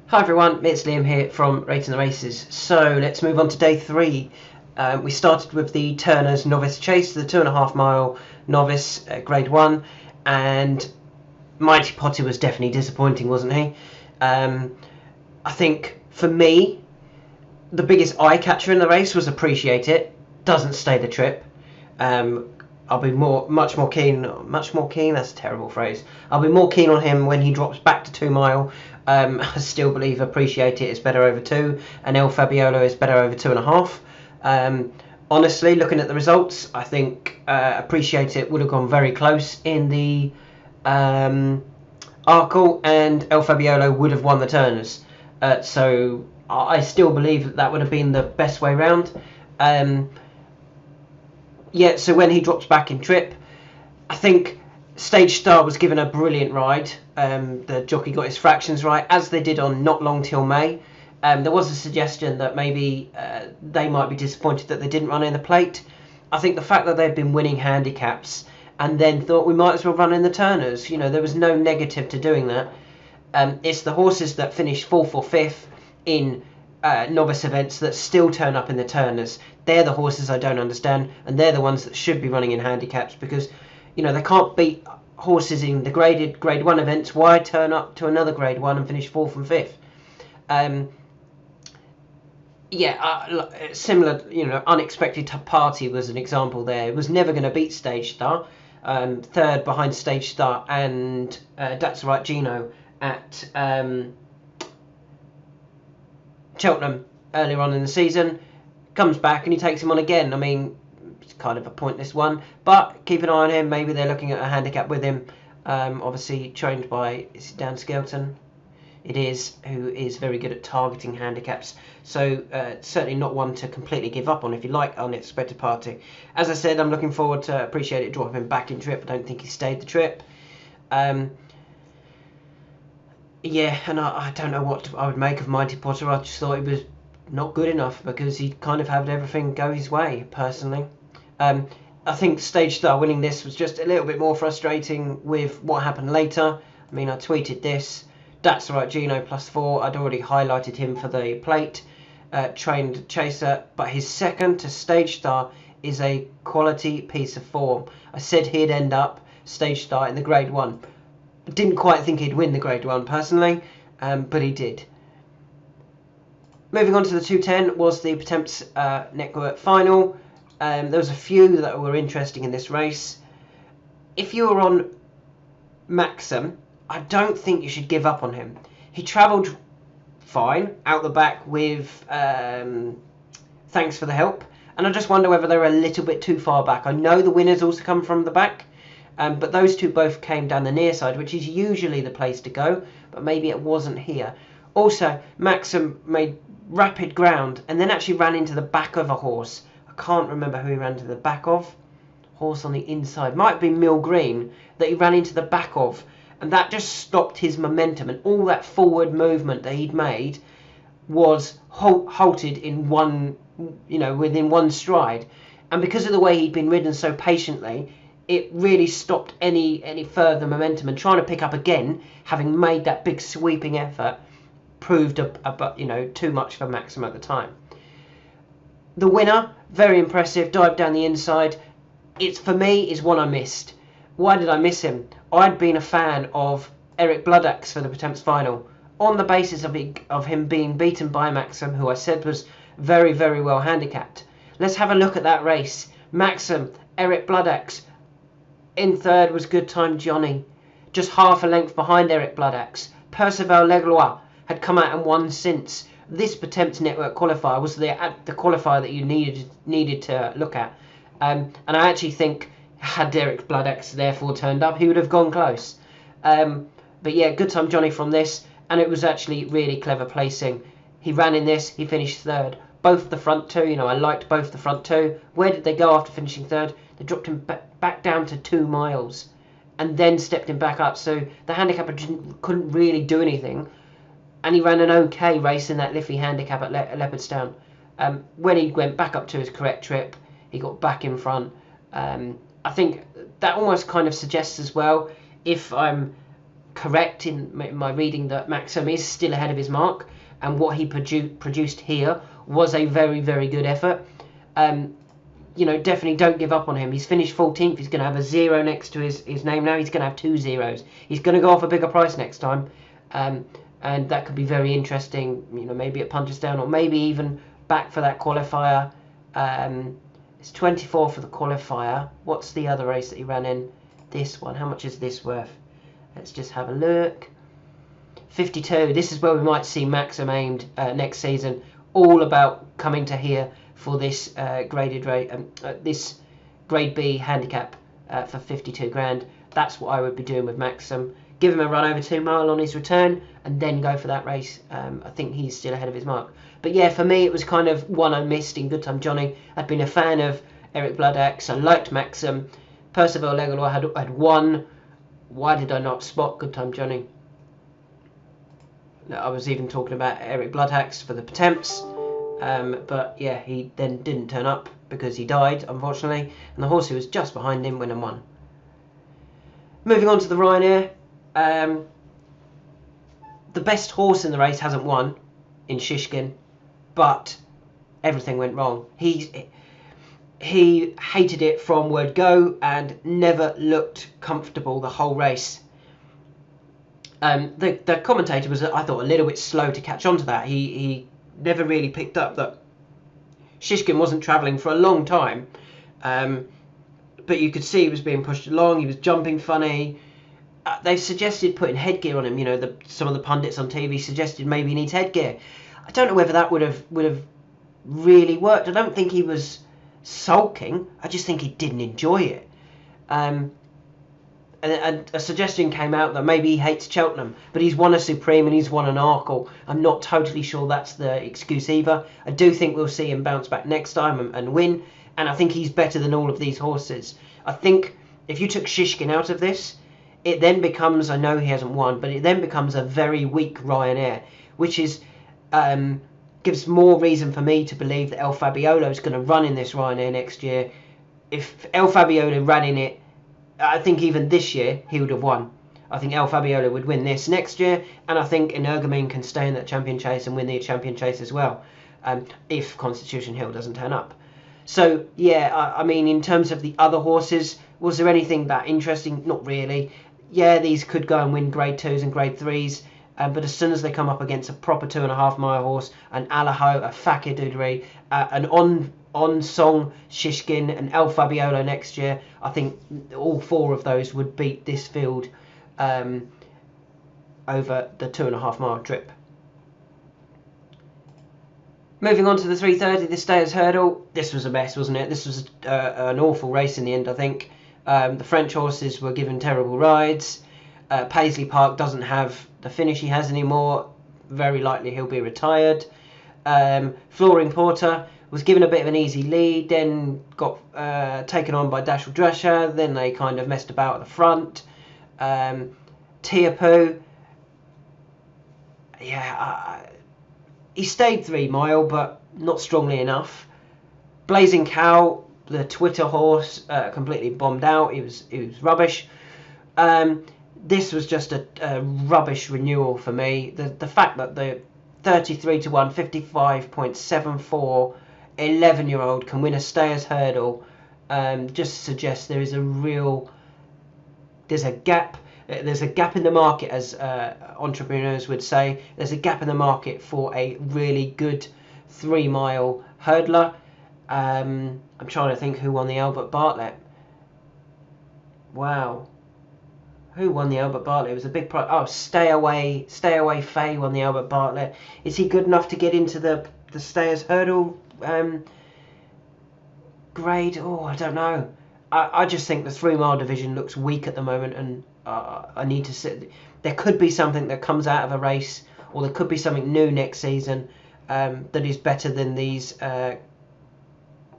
Hi everyone, it's Liam here from Rating the Races. So let's move on to day 3. We started with the Turner's Novice Chase, the 2.5 mile novice grade 1, and Mighty Potty was definitely disappointing, wasn't he? I think for me, the biggest eye catcher in the race was Appreciate It. Doesn't stay the trip. I'll be much more keen. That's a terrible phrase. I'll be more keen on him when he drops back to 2 mile. I still believe Appreciate It is better over 2, and El Fabiolo is better over 2.5. Honestly, looking at the results, I think Appreciate It would have gone very close in the Arkle, and El Fabiolo would have won the Turners. So I still believe that would have been the best way round. So when he drops back in trip, I think Stage Star was given a brilliant ride. The jockey got his fractions right, as they did on Not Long Till May. There was a suggestion that maybe they might be disappointed that they didn't run in the plate. I think the fact that they've been winning handicaps and then thought we might as well run in the Turners, there was no negative to doing that. It's the horses that finished 4th or 5th in novice events that still turn up in the Turners. They're the horses I don't understand, and they're the ones that should be running in handicaps, because they can't beat horses in the graded grade 1 events. Why turn up to another grade 1 and finish 4th and 5th? Similar, Unexpected Party was an example there. It was never going to beat Stage Star. Third behind Stage Star and That's Right Gino at Cheltenham earlier on in the season. Comes back and he takes him on again. I mean, it's kind of a pointless one, but keep an eye on him. Maybe they're looking at a handicap with him. Obviously trained by, is it Dan Skelton? It is, who is very good at targeting handicaps. So certainly not one to completely give up on if you like Unexpected Party. As I said, I'm looking forward to Appreciate It dropping him back in trip. I don't think he stayed the trip. And I don't know what I would make of Mighty Potter. I just thought he was not good enough because he kind of had everything go his way, personally. I think Stage Star winning this was just a little bit more frustrating with what happened later. I mean, I tweeted this. That's right, Gino +4. I'd already highlighted him for the plate. Trained chaser, but his second to Stage Star is a quality piece of form. I said he'd end up Stage Star in the grade 1. I didn't quite think he'd win the grade 1 personally, but he did. Moving on to the 210 was the Potemps Network final. There was a few that were interesting in this race. If you were on Maxim, I don't think you should give up on him. He travelled fine out the back with Thanks for the Help, and I just wonder whether they're a little bit too far back. I know the winners also come from the back, but those two both came down the near side, which is usually the place to go, but maybe it wasn't here. Also, Maxim made rapid ground and then actually ran into the back of a horse. I can't remember who he ran to the back of. Horse on the inside. Might have been Mill Green that he ran into the back of. And that just stopped his momentum. And all that forward movement that he'd made was halted in within one stride. And because of the way he'd been ridden so patiently, it really stopped any further momentum. And trying to pick up again, having made that big sweeping effort, proved too much for Maxim at the time. The winner, very impressive, dived down the inside. It's, for me, is one I missed. Why did I miss him? I'd been a fan of Eric Bloodaxe for the Potemps final on the basis of him being beaten by Maxim, who I said was very, very well handicapped. Let's have a look at that race. Maxim, Eric Bloodaxe. In third was Good Time Johnny, just half a length behind Eric Bloodaxe. Percival Leglois had come out and won since. This Potemps Network qualifier was the qualifier that you needed to look at. And I actually think had Derek Bloodaxe therefore turned up, he would have gone close. But yeah, Good Time Johnny from this, and it was actually really clever placing. He ran in this, he finished third. Both the front two, I liked both the front two. Where did they go after finishing third? They dropped him back down to 2 miles and then stepped him back up. So the handicapper couldn't really do anything. And he ran an okay race in that Liffey handicap at Leopardstown. When he went back up to his correct trip, he got back in front. I think that almost kind of suggests as well, if I'm correct in my reading that Maxim is still ahead of his mark, and what he produced here was a very, very good effort. You know, definitely don't give up on him. He's finished 14th. He's going to have a 0 next to his name now. He's going to have 2 zeros. He's going to go off a bigger price next time, and that could be very interesting. You know, maybe at Punchestown, or maybe even back for that qualifier. It's 24 for the qualifier. What's the other race that he ran in? This one. How much is this worth? Let's just have a look. 52. This is where we might see Maxim aimed next season. All about coming to here for this graded rate, this grade B handicap for 52 grand. That's what I would be doing with Maxim. Give him a run over 2 mile on his return, and then go for that race. I think he's still ahead of his mark. But yeah, for me, it was kind of one I missed in Good Time Johnny. I'd been a fan of Eric Bloodaxe. I liked Maxim. Percival Legalor had won. Why did I not spot Good Time Johnny? I was even talking about Eric Bloodaxe for the attempts. But yeah, he then didn't turn up because he died, unfortunately. And the horse who was just behind him went and won. Moving on to the Ryanair. The best horse in the race hasn't won in Shishkin, but everything went wrong. He hated it from word go and never looked comfortable the whole race. The commentator was, I thought, a little bit slow to catch on to that. He never really picked up that Shishkin wasn't travelling for a long time, but you could see he was being pushed along. He was jumping funny. They've suggested putting headgear on him. You know, some of the pundits on TV suggested maybe he needs headgear. I don't know whether that would have really worked. I don't think he was sulking. I just think he didn't enjoy it. And a suggestion came out that maybe he hates Cheltenham, but he's won a Supreme and he's won an Arkle. I'm not totally sure that's the excuse either. I do think we'll see him bounce back next time and win, and I think he's better than all of these horses. I think if you took Shishkin out of this, it then becomes, I know he hasn't won, but it then becomes a very weak Ryanair, which is gives more reason for me to believe that El Fabiolo is going to run in this Ryanair next year. If El Fabiolo ran in it, I think even this year he would have won. I think El Fabiolo would win this next year, and I think Energumene can stay in that Champion Chase and win the Champion Chase as well, if Constitution Hill doesn't turn up. So yeah, I mean, in terms of the other horses, was there anything that interesting? Not really. Yeah, these could go and win grade 2s and grade 3s, but as soon as they come up against a proper 2.5 mile horse, an Alaho, a Fakir Dudri, an on Song Shishkin, and El Fabiolo next year, I think all 4 of those would beat this field over the 2.5 mile trip. Moving on to the 3:30, the Stayers Hurdle. This was a mess, wasn't it? This was an awful race in the end, I think. The French horses were given terrible rides. Paisley Park doesn't have the finish he has anymore. Very likely he'll be retired. Flooring Porter was given a bit of an easy lead, then got taken on by Dashel Drescher. Then they kind of messed about at the front. Tiapu, he stayed 3 mile, but not strongly enough. Blazing Cow, the Twitter horse, completely bombed out. He was rubbish. This was just a rubbish renewal for me. The fact that the 33 to 1, 55.74 11-year-old can win a Stayers Hurdle just suggests there's a gap. There's a gap in the market, as entrepreneurs would say. There's a gap in the market for a really good 3 mile hurdler. I'm trying to think who won the Albert Bartlett. Wow. Who won the Albert Bartlett? It was a big prize. Oh, Stay Away Faye won the Albert Bartlett. Is he good enough to get into the Stayers Hurdle grade? Oh, I don't know. I just think the 3 mile division looks weak at the moment, and I need to sit. There could be something that comes out of a race, or there could be something new next season that is better than these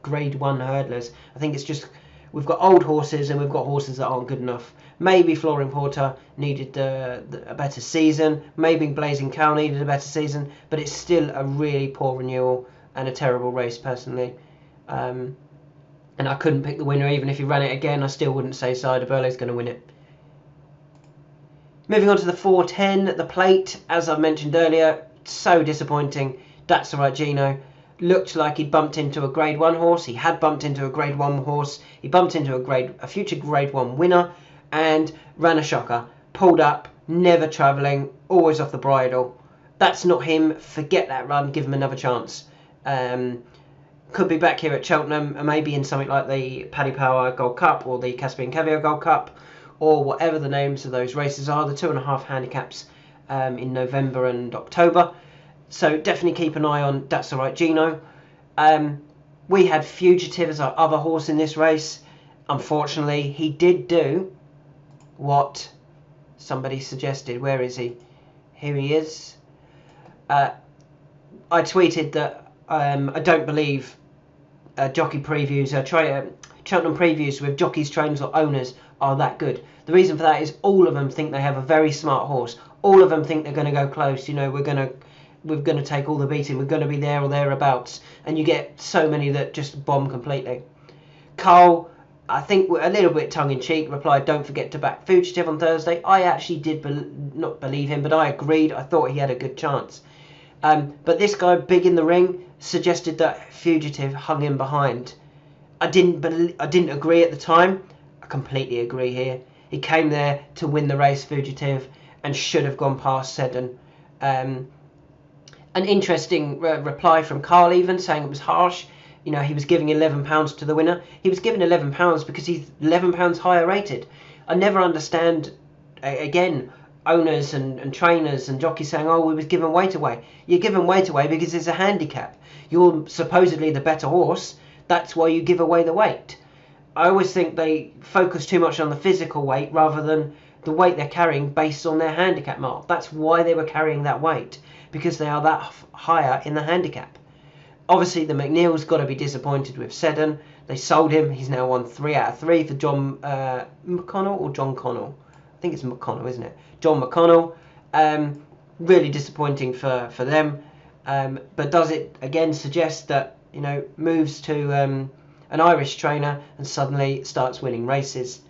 grade 1 hurdlers. I think it's just we've got old horses and we've got horses that aren't good enough. Maybe Flooring Porter needed a better season. Maybe Blazing Cow needed a better season, but it's still a really poor renewal and a terrible race personally. And I couldn't pick the winner. Even if he ran it again, I still wouldn't say Cider Burley's going to win it. Moving on to the 4:10, the plate, as I mentioned earlier, so disappointing. That's Alright Gino. Looked like he'd bumped into a Grade 1 horse. He had bumped into a Grade 1 horse. He bumped into a future Grade 1 winner and ran a shocker. Pulled up, never travelling, always off the bridle. That's not him. Forget that run. Give him another chance. Could be back here at Cheltenham, maybe in something like the Paddy Power Gold Cup or the Caspian Caviar Gold Cup, or whatever the names of those races are, the 2.5 handicaps in November and October. So definitely keep an eye on That's Alright Gino. We had Fugitive as our other horse in this race. Unfortunately, he did do what somebody suggested. Where is he? Here he is. I tweeted that I don't believe jockey previews, Cheltenham previews with jockeys, trainers or owners are that good. The reason for that is all of them think they have a very smart horse. All of them think they're going to go close. You know, we're going to take all the beating. We're going to be there or thereabouts. And you get so many that just bomb completely. Carl, I think a little bit tongue-in-cheek, replied, "Don't forget to back Fugitive on Thursday." I actually did not believe him, but I agreed. I thought he had a good chance. But this guy, big in the ring, suggested that Fugitive hung him behind. I didn't agree at the time. I completely agree here. He came there to win the race, Fugitive, and should have gone past Seddon. An interesting reply from Carl even, saying it was harsh. You know, he was giving £11 to the winner. He was given £11 because he's £11 higher rated. I never understand, again, owners and trainers and jockeys saying, "Oh, we was giving weight away." You're giving weight away because it's a handicap. You're supposedly the better horse. That's why you give away the weight. I always think they focus too much on the physical weight rather than the weight they're carrying based on their handicap mark. That's why they were carrying that weight, because they are that higher in the handicap. Obviously, the McNeil's got to be disappointed with Seddon. They sold him. He's now won 3 out of 3 for John McConnell or John Connell. I think it's McConnell, isn't it? John McConnell. Really disappointing for them. But does it again suggest that, you know, moves to an Irish trainer and suddenly starts winning races?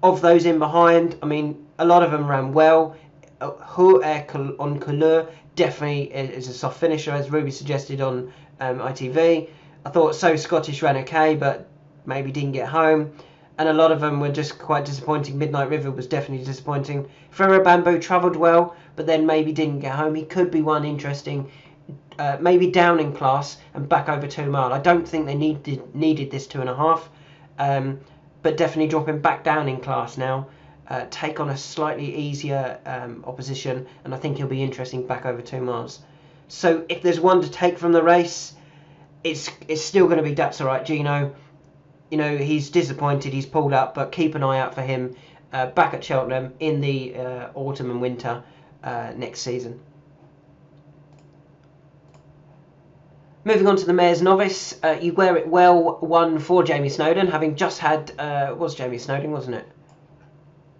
Of those in behind, I mean, a lot of them ran well. Who on Couleur definitely is a soft finisher, as Ruby suggested on ITV. I thought So Scottish ran okay, but maybe didn't get home. And a lot of them were just quite disappointing. Midnight River was definitely disappointing. Ferro Bamboo travelled well, but then maybe didn't get home. He could be one interesting, maybe down in class and back over 2 mile. I don't think they needed this 2.5, but definitely dropping back down in class now. Take on a slightly easier opposition, and I think he'll be interesting back over 2 miles. So if there's one to take from the race, it's still going to be That's Alright Gino. You know, he's disappointed, he's pulled up, but keep an eye out for him back at Cheltenham in the autumn and winter next season. Moving on to the Mayor's Novice, You Wear It Well won for Jamie Snowden, having just had, it was Jamie Snowden, wasn't it?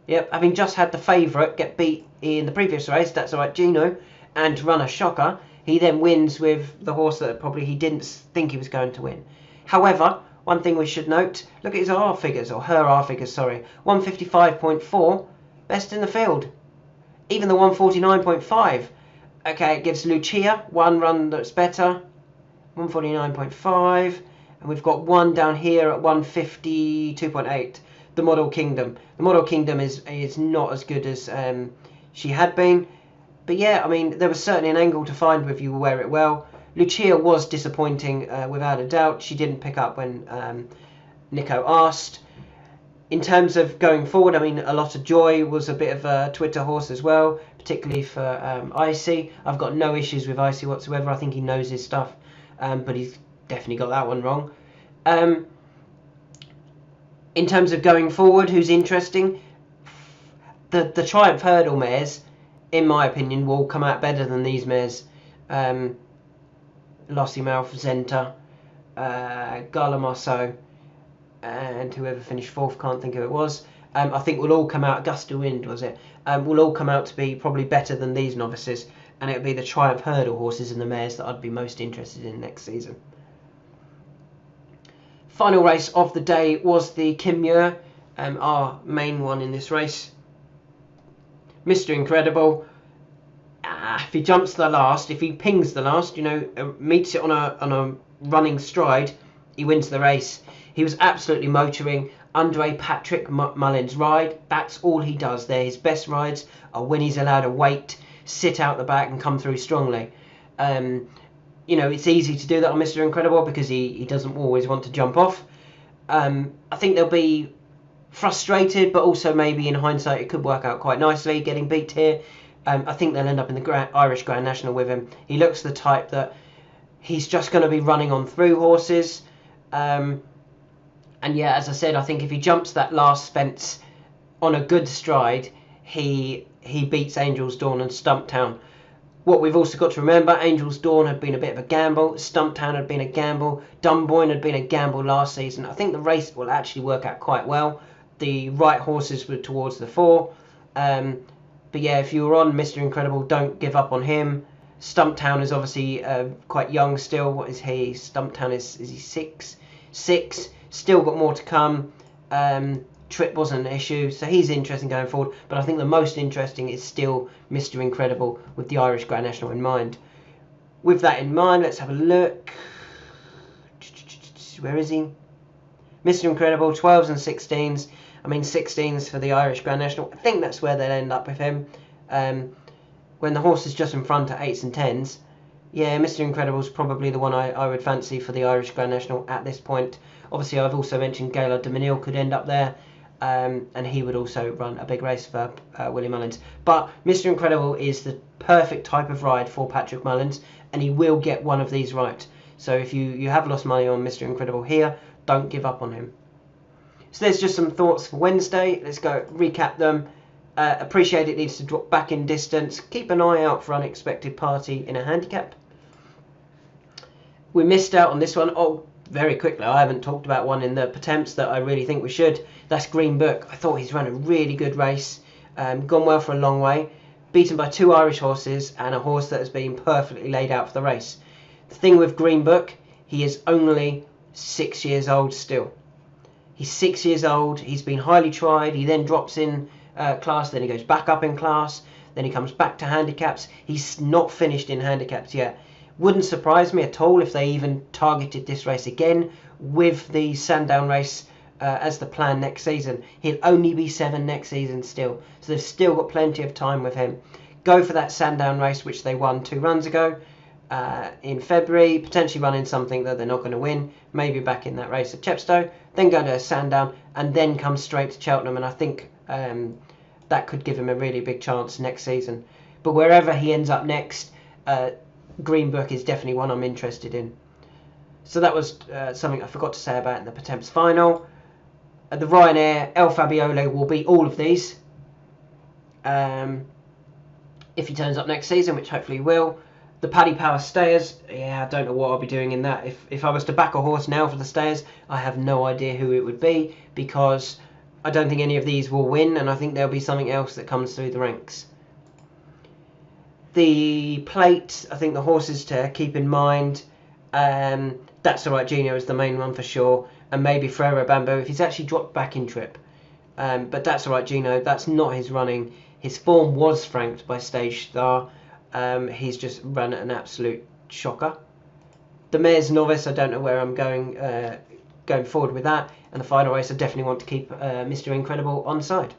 Yep, having just had the favourite get beat in the previous race, That's Alright Gino, and run a shocker. He then wins with the horse that probably he didn't think he was going to win. However, one thing we should note, look at his R figures, or her R figures, sorry. 155.4, best in the field. Even the 149.5. Okay, it gives Lucia one run that's better. 149.5. And we've got one down here at 152.8. The Model Kingdom. The Model Kingdom is not as good as she had been. But yeah, I mean, there was certainly an angle to find with You Wear It Well. Lucia was disappointing without a doubt. She didn't pick up when Nico asked. In terms of going forward, I mean, A Lot of Joy was a bit of a Twitter horse as well, particularly for Icy. I've got no issues with Icy whatsoever. I think he knows his stuff, but he's definitely got that one wrong. In terms of going forward, who's interesting? The Triumph Hurdle mares, in my opinion, will come out better than these mares. Lossiemouth, Zenta, Gala Marceau, and whoever finished 4th, can't think who it was. I think will all come out, Gust of Wind was it, will all come out to be probably better than these novices, and it'll be the Triumph Hurdle horses and the mares that I'd be most interested in next season. Final race of the day was the Muir, our main one in this race. Mr. Incredible, if he jumps the last, if he pings the last, meets it on a running stride, he wins the race. He was absolutely motoring under a Patrick Mullins ride. That's all he does there. His best rides are when he's allowed to wait, sit out the back and come through strongly. It's easy to do that on Mr. Incredible because he doesn't always want to jump off. I think they'll be frustrated, but also maybe in hindsight it could work out quite nicely getting beat here. I think they'll end up in the Irish Grand National with him. He looks the type that he's just going to be running on through horses. And yeah, as I said, I think if he jumps that last fence on a good stride, he beats Angel's Dawn and Stumptown. What we've also got to remember, Angel's Dawn had been a bit of a gamble, Stumptown had been a gamble, Dunboyne had been a gamble last season. I think the race will actually work out quite well. The right horses were towards the fore. But yeah, if you were on Mr. Incredible, don't give up on him. Stumptown is obviously quite young still. What is he? Stumptown is he six? Still got more to come. Trip wasn't an issue, so he's interesting going forward. But I think the most interesting is still Mr. Incredible with the Irish Grand National in mind. With that in mind, let's have a look. Where is he? Mr. Incredible, 12s and 16s. I mean 16s for the Irish Grand National. I think that's where they'll end up with him. When the horse is just in front at 8s and 10s. Yeah, Mr. Incredible is probably the one I would fancy for the Irish Grand National at this point. Obviously, I've also mentioned Gaylord de Menil could end up there. And he would also run a big race for Willie Mullins. But Mr. Incredible is the perfect type of ride for Patrick Mullins, and he will get one of these right. So if you have lost money on Mr. Incredible here, don't give up on him. So there's just some thoughts for Wednesday. Let's go recap them. Appreciate it needs to drop back in distance. Keep an eye out for unexpected party in a handicap. We missed out on this one. Oh, very quickly, I haven't talked about one in the Potemps that I really think we should. That's Green Book. I thought he's run a really good race. Gone well for a long way. Beaten by 2 Irish horses and a horse that has been perfectly laid out for the race. The thing with Green Book, he is only 6 years old still. He's 6 years old. He's been highly tried. He then drops in class. Then he goes back up in class. Then he comes back to handicaps. He's not finished in handicaps yet. Wouldn't surprise me at all if they even targeted this race again with the Sandown race as the plan next season. He'll only be 7 next season still. So they've still got plenty of time with him. Go for that Sandown race, which they won 2 runs ago in February. Potentially running something that they're not going to win. Maybe back in that race at Chepstow. Then go to Sandown and then come straight to Cheltenham. And I think that could give him a really big chance next season. But wherever he ends up next, Green Book is definitely one I'm interested in. So that was something I forgot to say about in the Potemps final. The Ryanair, El Fabiole will beat all of these. If he turns up next season, which hopefully he will. The Paddy Power Stayers, yeah, I don't know what I'll be doing in that. If I was to back a horse now for the Stayers, I have no idea who it would be, because I don't think any of these will win, and I think there'll be something else that comes through the ranks. The plate, I think the horses to keep in mind. That's Alright Gino is the main one for sure, and maybe Ferrero Bamboo if he's actually dropped back in trip. But That's Alright Gino, that's not his running. His form was franked by Stage Star. He's just run an absolute shocker. The mare's Novice, I don't know where I'm going forward with that. And the final race, I definitely want to keep Mr. Incredible on side.